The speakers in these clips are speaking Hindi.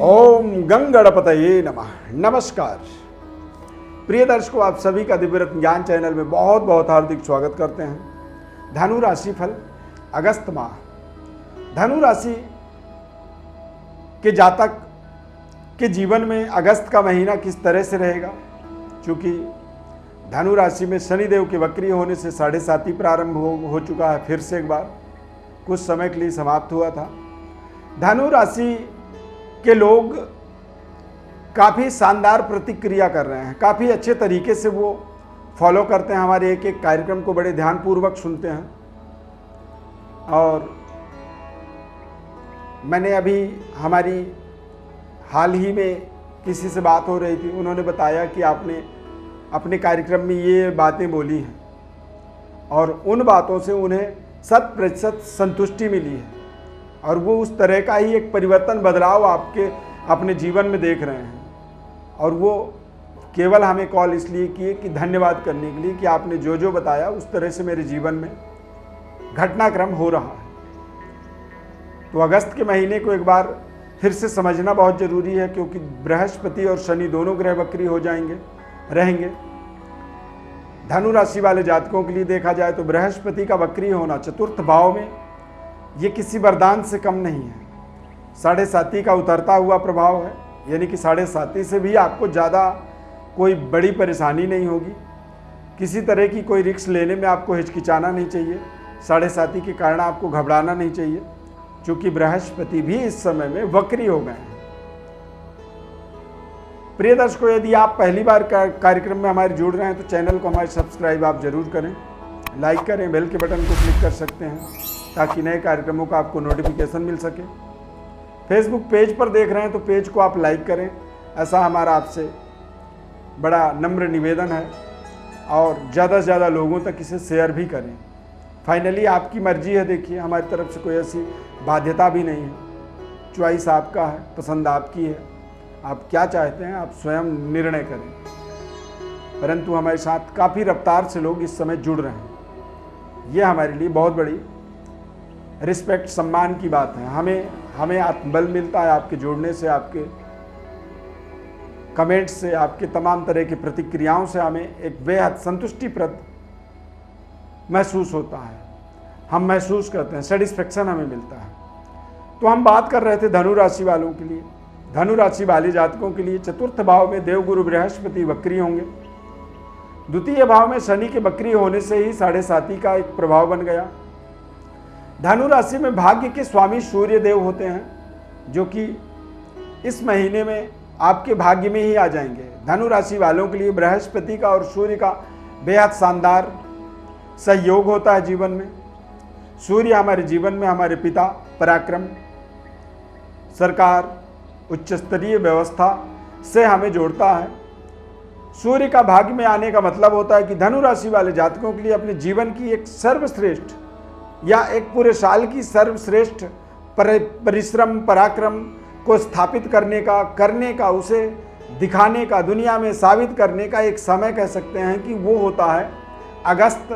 ओम गंगणपतये नमः। नमस्कार प्रिय दर्शकों, आप सभी का दिव्य रत्न ज्ञान चैनल में बहुत बहुत हार्दिक स्वागत करते हैं। धनु राशि फल अगस्त माह। धनु राशि के जातक के जीवन में अगस्त का महीना किस तरह से रहेगा, क्योंकि धनु राशि में शनिदेव के वक्री होने से 7.5 प्रारंभ हो चुका है। फिर से एक बार कुछ समय के लिए समाप्त हुआ था। धनु राशि के लोग काफ़ी शानदार प्रतिक्रिया कर रहे हैं, काफ़ी अच्छे तरीके से वो फॉलो करते हैं, हमारे एक एक कार्यक्रम को बड़े ध्यानपूर्वक सुनते हैं। और मैंने अभी हमारी हाल ही में किसी से बात हो रही थी, उन्होंने बताया कि आपने अपने कार्यक्रम में ये बातें बोली हैं और उन बातों से उन्हें 100% संतुष्टि मिली है और वो उस तरह का ही एक परिवर्तन बदलाव आपके अपने जीवन में देख रहे हैं। और वो केवल हमें कॉल इसलिए किए कि धन्यवाद करने के लिए कि आपने जो जो बताया उस तरह से मेरे जीवन में घटनाक्रम हो रहा है। तो अगस्त के महीने को एक बार फिर से समझना बहुत ज़रूरी है, क्योंकि बृहस्पति और शनि दोनों ग्रह वक्री हो रहेंगे। धनु राशि वाले जातकों के लिए देखा जाए तो बृहस्पति का वक्री होना चतुर्थ भाव में ये किसी वरदान से कम नहीं है। 7.5 का उतरता हुआ प्रभाव है, यानी कि 7.5 से भी आपको ज़्यादा कोई बड़ी परेशानी नहीं होगी। किसी तरह की कोई रिस्क लेने में आपको हिचकिचाना नहीं चाहिए। 7.5 के कारण आपको घबराना नहीं चाहिए, क्योंकि बृहस्पति भी इस समय में वक्री हो गए हैं। प्रिय दर्शकों, यदि आप पहली बार कार्यक्रम में हमारे जुड़ रहे हैं तो चैनल को हमारे सब्सक्राइब आप जरूर करें, लाइक करें, बेल के बटन को क्लिक कर सकते हैं ताकि नए कार्यक्रमों का आपको नोटिफिकेशन मिल सके। फेसबुक पेज पर देख रहे हैं तो पेज को आप लाइक करें, ऐसा हमारा आपसे बड़ा नम्र निवेदन है। और ज़्यादा से ज़्यादा लोगों तक इसे शेयर भी करें। फाइनली आपकी मर्जी है, देखिए हमारी तरफ से कोई ऐसी बाध्यता भी नहीं है। चॉइस आपका है, पसंद आपकी है, आप क्या चाहते हैं आप स्वयं निर्णय करें। परंतु हमारे साथ काफ़ी रफ्तार से लोग इस समय जुड़ रहे हैं, ये हमारे लिए बहुत बड़ी रिस्पेक्ट, सम्मान की बात है। हमें आत्मबल मिलता है आपके जुड़ने से, आपके कमेंट्स से, आपके तमाम तरह की प्रतिक्रियाओं से हमें एक बेहद संतुष्टिप्रद महसूस होता है। हम महसूस करते हैं, सेटिस्फेक्शन हमें मिलता है। तो हम बात कर रहे थे धनु राशि वालों के लिए। धनु राशि वाले जातकों के लिए चतुर्थ भाव में देवगुरु बृहस्पति वक्री होंगे। द्वितीय भाव में शनि के वक्री होने से ही 7.5 का एक प्रभाव बन गया। धनु राशि में भाग्य के स्वामी सूर्य देव होते हैं, जो कि इस महीने में आपके भाग्य में ही आ जाएंगे। धनु राशि वालों के लिए बृहस्पति का और सूर्य का बेहद शानदार सहयोग होता है जीवन में। सूर्य हमारे जीवन में हमारे पिता, पराक्रम, सरकार, उच्च स्तरीय व्यवस्था से हमें जोड़ता है। सूर्य का भाग्य में आने का मतलब होता है कि धनु राशि वाले जातकों के लिए अपने जीवन की एक सर्वश्रेष्ठ या एक पूरे साल की सर्वश्रेष्ठ परिश्रम, पराक्रम को स्थापित करने का, उसे दिखाने का, दुनिया में साबित करने का एक समय कह सकते हैं कि वो होता है अगस्त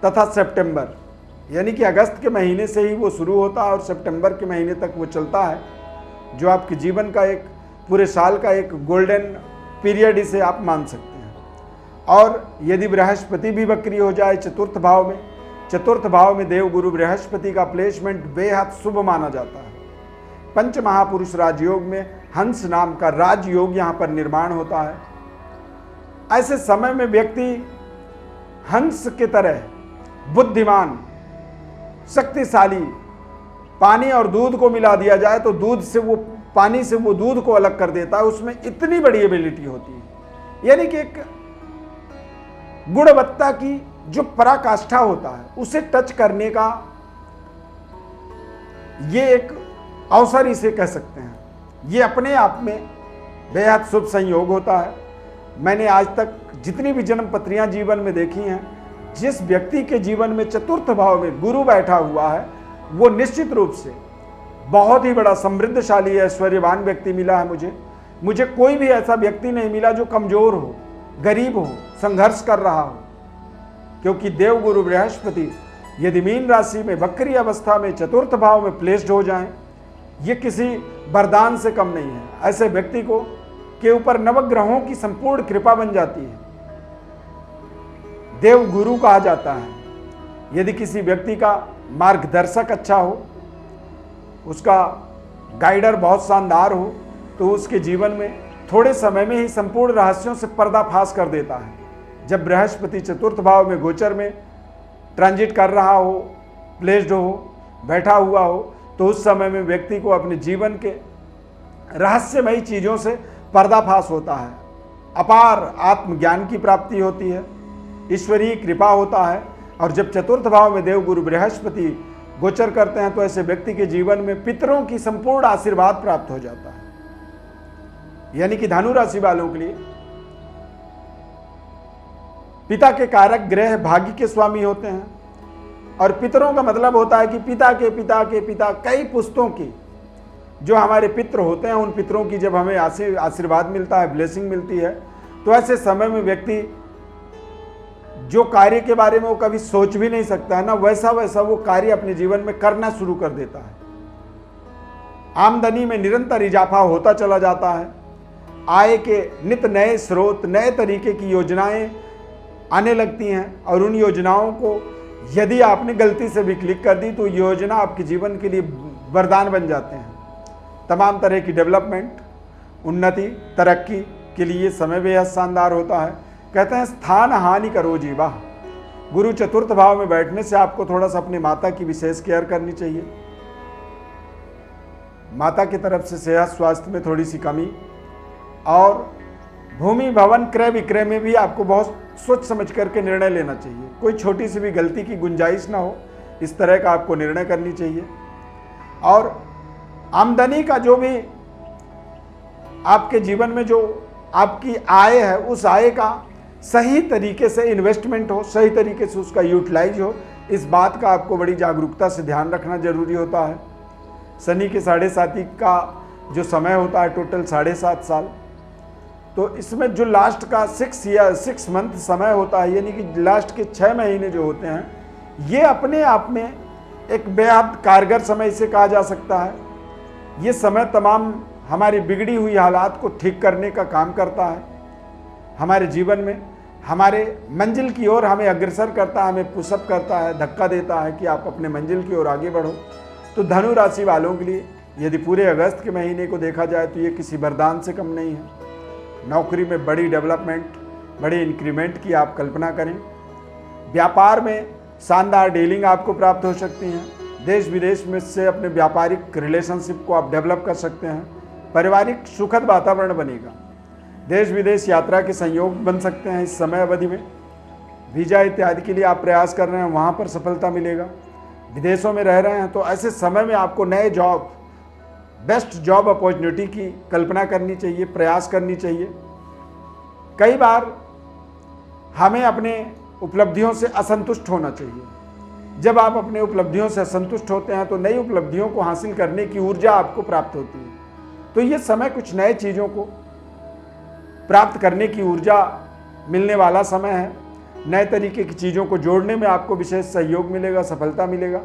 तथा सितंबर। यानी कि अगस्त के महीने से ही वो शुरू होता है और सितंबर के महीने तक वो चलता है, जो आपके जीवन का एक पूरे साल का एक गोल्डन पीरियड इसे आप मान सकते हैं। और यदि बृहस्पति भी वक्री हो जाए चतुर्थ भाव में देवगुरु बृहस्पति का प्लेसमेंट बेहद शुभ माना जाता है। पंच महापुरुष राजयोग में हंस नाम का राजयोग यहाँ पर निर्माण होता है। ऐसे समय में व्यक्ति हंस के तरह बुद्धिमान, शक्तिशाली, पानी और दूध को मिला दिया जाए तो पानी से वो दूध को अलग कर देता है, उसमें इतनी बड़ी एबिलिटी होती है। यानी कि एक गुणवत्ता की जो पराकाष्ठा होता है उसे टच करने का ये एक अवसर इसे कह सकते हैं। ये अपने आप में बेहद शुभ संयोग होता है। मैंने आज तक जितनी भी जन्म पत्रियां जीवन में देखी हैं, जिस व्यक्ति के जीवन में चतुर्थ भाव में गुरु बैठा हुआ है वो निश्चित रूप से बहुत ही बड़ा समृद्धशाली, ऐश्वर्यवान व्यक्ति मिला है। मुझे कोई भी ऐसा व्यक्ति नहीं मिला जो कमजोर हो, गरीब हो, संघर्ष कर रहा हो। क्योंकि देवगुरु बृहस्पति यदि मीन राशि में वक्री अवस्था में चतुर्थ भाव में प्लेस्ड हो जाएं, ये किसी वरदान से कम नहीं है। ऐसे व्यक्ति को के ऊपर नवग्रहों की संपूर्ण कृपा बन जाती है। देव गुरु कहा जाता है। यदि किसी व्यक्ति का मार्गदर्शक अच्छा हो, उसका गाइडर बहुत शानदार हो, तो उसके जीवन में थोड़े समय में ही संपूर्ण रहस्यों से पर्दाफाश कर देता है। जब बृहस्पति चतुर्थ भाव में गोचर में ट्रांजिट कर रहा हो, प्लेस्ड हो, बैठा हुआ हो, तो उस समय में व्यक्ति को अपने जीवन के रहस्यमयी चीज़ों से पर्दाफाश होता है। अपार आत्मज्ञान की प्राप्ति होती है, ईश्वरीय कृपा होता है। और जब चतुर्थ भाव में देवगुरु बृहस्पति गोचर करते हैं तो ऐसे व्यक्ति के जीवन में पितरों की संपूर्ण आशीर्वाद प्राप्त हो जाता है। यानी कि धनु राशि वालों के लिए पिता के कारक ग्रह भाग्य के स्वामी होते हैं। और पितरों का मतलब होता है कि पिता के पिता के पिता, कई पुश्तों की जो हमारे पितृ होते हैं, उन पितरों की जब हमें आशीर्वाद मिलता है, ब्लेसिंग मिलती है, तो ऐसे समय में व्यक्ति जो कार्य के बारे में वो कभी सोच भी नहीं सकता है ना, वैसा वैसा वो कार्य अपने जीवन में करना शुरू कर देता है। आमदनी में निरंतर इजाफा होता चला जाता है। आय के नित नए स्रोत, नए तरीके की योजनाएं आने लगती हैं। और उन योजनाओं को यदि आपने गलती से भी क्लिक कर दी तो योजना आपके जीवन के लिए वरदान बन जाते हैं। तमाम तरह की डेवलपमेंट, उन्नति, तरक्की के लिए समय बेहद शानदार होता है। कहते हैं स्थान हानि करो जीवा। गुरु चतुर्थ भाव में बैठने से आपको थोड़ा सा अपनी माता की विशेष केयर करनी चाहिए। माता की तरफ से सेहत स्वास्थ्य में थोड़ी सी कमी, और भूमि भवन क्रय विक्रय में भी आपको बहुत सोच समझ करके निर्णय लेना चाहिए। कोई छोटी सी भी गलती की गुंजाइश ना हो, इस तरह का आपको निर्णय करनी चाहिए। और आमदनी का जो भी आपके जीवन में जो आपकी आय है, उस आय का सही तरीके से इन्वेस्टमेंट हो, सही तरीके से उसका यूटिलाइज हो, इस बात का आपको बड़ी जागरूकता से ध्यान रखना जरूरी होता है। शनि के 7.5 का जो समय होता है टोटल 7.5 साल, तो इसमें जो लास्ट का 6 मंथ समय होता है, यानी कि लास्ट के 6 महीने जो होते हैं, ये अपने आप में एक बेहद कारगर समय इसे कहा जा सकता है। ये समय तमाम हमारी बिगड़ी हुई हालात को ठीक करने का काम करता है। हमारे जीवन में हमारे मंजिल की ओर हमें अग्रसर करता है, हमें पुशअप करता है, धक्का देता है कि आप अपने मंजिल की ओर आगे बढ़ो। तो धनु राशि वालों के लिए यदि पूरे अगस्त के महीने को देखा जाए तो ये किसी वरदान से कम नहीं है। नौकरी में बड़ी डेवलपमेंट, बड़ी इंक्रीमेंट की आप कल्पना करें। व्यापार में शानदार डीलिंग आपको प्राप्त हो सकती हैं। देश विदेश में से अपने व्यापारिक रिलेशनशिप को आप डेवलप कर सकते हैं। पारिवारिक सुखद वातावरण बनेगा। देश विदेश यात्रा के संयोग बन सकते हैं इस समय अवधि में। वीजा इत्यादि के लिए आप प्रयास कर रहे हैं, वहाँ पर सफलता मिलेगा। विदेशों में रह रहे हैं तो ऐसे समय में आपको नए जॉब, बेस्ट जॉब अपॉर्चुनिटी की कल्पना करनी चाहिए, प्रयास करनी चाहिए। कई बार हमें अपने उपलब्धियों से असंतुष्ट होना चाहिए। जब आप अपने उपलब्धियों से असंतुष्ट होते हैं तो नई उपलब्धियों को हासिल करने की ऊर्जा आपको प्राप्त होती है। तो ये समय कुछ नए चीज़ों को प्राप्त करने की ऊर्जा मिलने वाला समय है। नए तरीके की चीज़ों को जोड़ने में आपको विशेष सहयोग मिलेगा, सफलता मिलेगा।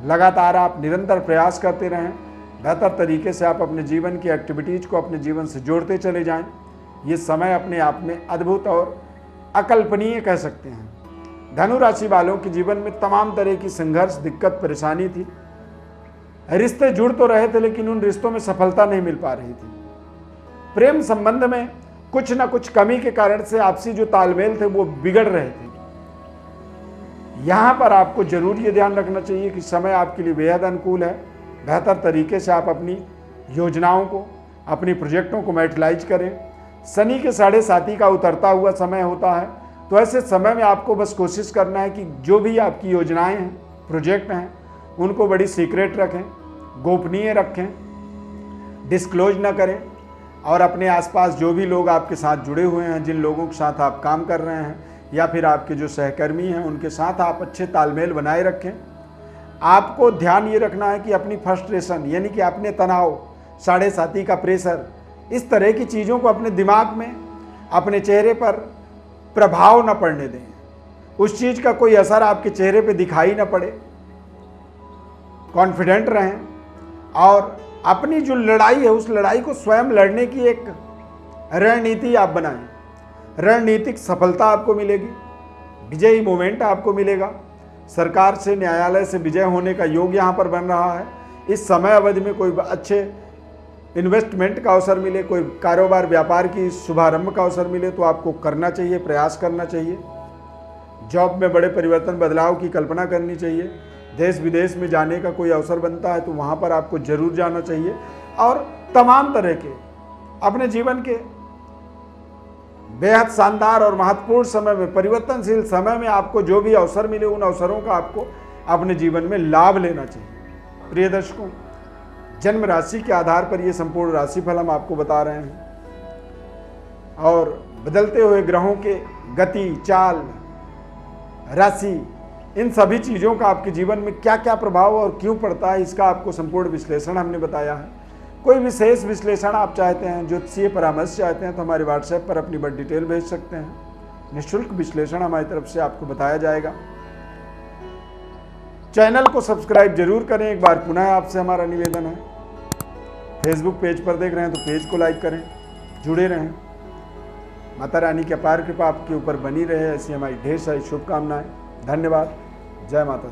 लगातार आप निरंतर प्रयास करते रहें, बेहतर तरीके से आप अपने जीवन की एक्टिविटीज़ को अपने जीवन से जोड़ते चले जाएं। ये समय अपने आप में अद्भुत और अकल्पनीय कह सकते हैं। धनु राशि वालों के जीवन में तमाम तरह की संघर्ष, दिक्कत, परेशानी थी। रिश्ते जुड़ तो रहे थे लेकिन उन रिश्तों में सफलता नहीं मिल पा रही थी। प्रेम संबंध में कुछ ना कुछ कमी के कारण से आपसी जो तालमेल थे वो बिगड़ रहे थे। यहाँ पर आपको जरूर ये ध्यान रखना चाहिए कि समय आपके लिए बेहद अनुकूल है। बेहतर तरीके से आप अपनी योजनाओं को, अपनी प्रोजेक्टों को मैटेरियलाइज करें। शनि के 7.5 का उतरता हुआ समय होता है, तो ऐसे समय में आपको बस कोशिश करना है कि जो भी आपकी योजनाएं हैं, प्रोजेक्ट हैं, उनको बड़ी सीक्रेट रखें, गोपनीय रखें, डिस्क्लोज ना करें। और अपने आसपास जो भी लोग आपके साथ जुड़े हुए हैं, जिन लोगों के साथ आप काम कर रहे हैं, या फिर आपके जो सहकर्मी हैं, उनके साथ आप अच्छे तालमेल बनाए रखें। आपको ध्यान ये रखना है कि अपनी फ्रस्ट्रेशन, यानी कि अपने तनाव, 7.5 का प्रेशर, इस तरह की चीज़ों को अपने दिमाग में, अपने चेहरे पर प्रभाव न पड़ने दें। उस चीज़ का कोई असर आपके चेहरे पे दिखाई न पड़े। कॉन्फिडेंट रहें और अपनी जो लड़ाई है उस लड़ाई को स्वयं लड़ने की एक रणनीति आप बनाएं। रणनीतिक सफलता आपको मिलेगी, विजयी मोमेंट आपको मिलेगा। सरकार से, न्यायालय से विजय होने का योग यहाँ पर बन रहा है। इस समय अवधि में कोई अच्छे इन्वेस्टमेंट का अवसर मिले, कोई कारोबार व्यापार की शुभारंभ का अवसर मिले तो आपको करना चाहिए, प्रयास करना चाहिए। जॉब में बड़े परिवर्तन, बदलाव की कल्पना करनी चाहिए। देश विदेश में जाने का कोई अवसर बनता है तो वहाँ पर आपको जरूर जाना चाहिए। और तमाम तरह के अपने जीवन के बेहद शानदार और महत्वपूर्ण समय में, परिवर्तनशील समय में आपको जो भी अवसर मिले उन अवसरों का आपको अपने जीवन में लाभ लेना चाहिए। प्रिय दर्शकों, जन्म राशि के आधार पर ये संपूर्ण राशिफल हम आपको बता रहे हैं और बदलते हुए ग्रहों के गति, चाल, राशि, इन सभी चीज़ों का आपके जीवन में क्या क्या प्रभाव और क्यों पड़ता है, इसका आपको संपूर्ण विश्लेषण हमने बताया है। कोई विशेष विश्लेषण आप चाहते हैं, ज्योतिषीय परामर्श चाहते हैं तो हमारे व्हाट्सएप पर अपनी बड़ी डिटेल भेज सकते हैं। निःशुल्क विश्लेषण हमारी तरफ से आपको बताया जाएगा। चैनल को सब्सक्राइब जरूर करें। एक बार पुनः आपसे हमारा निवेदन है, फेसबुक पेज पर देख रहे हैं तो पेज को लाइक करें, जुड़े रहें। माता रानी की अपार कृपा आपके ऊपर बनी रहे, ऐसी हमारी ढेर सारी शुभकामनाएं। धन्यवाद। जय माता दी।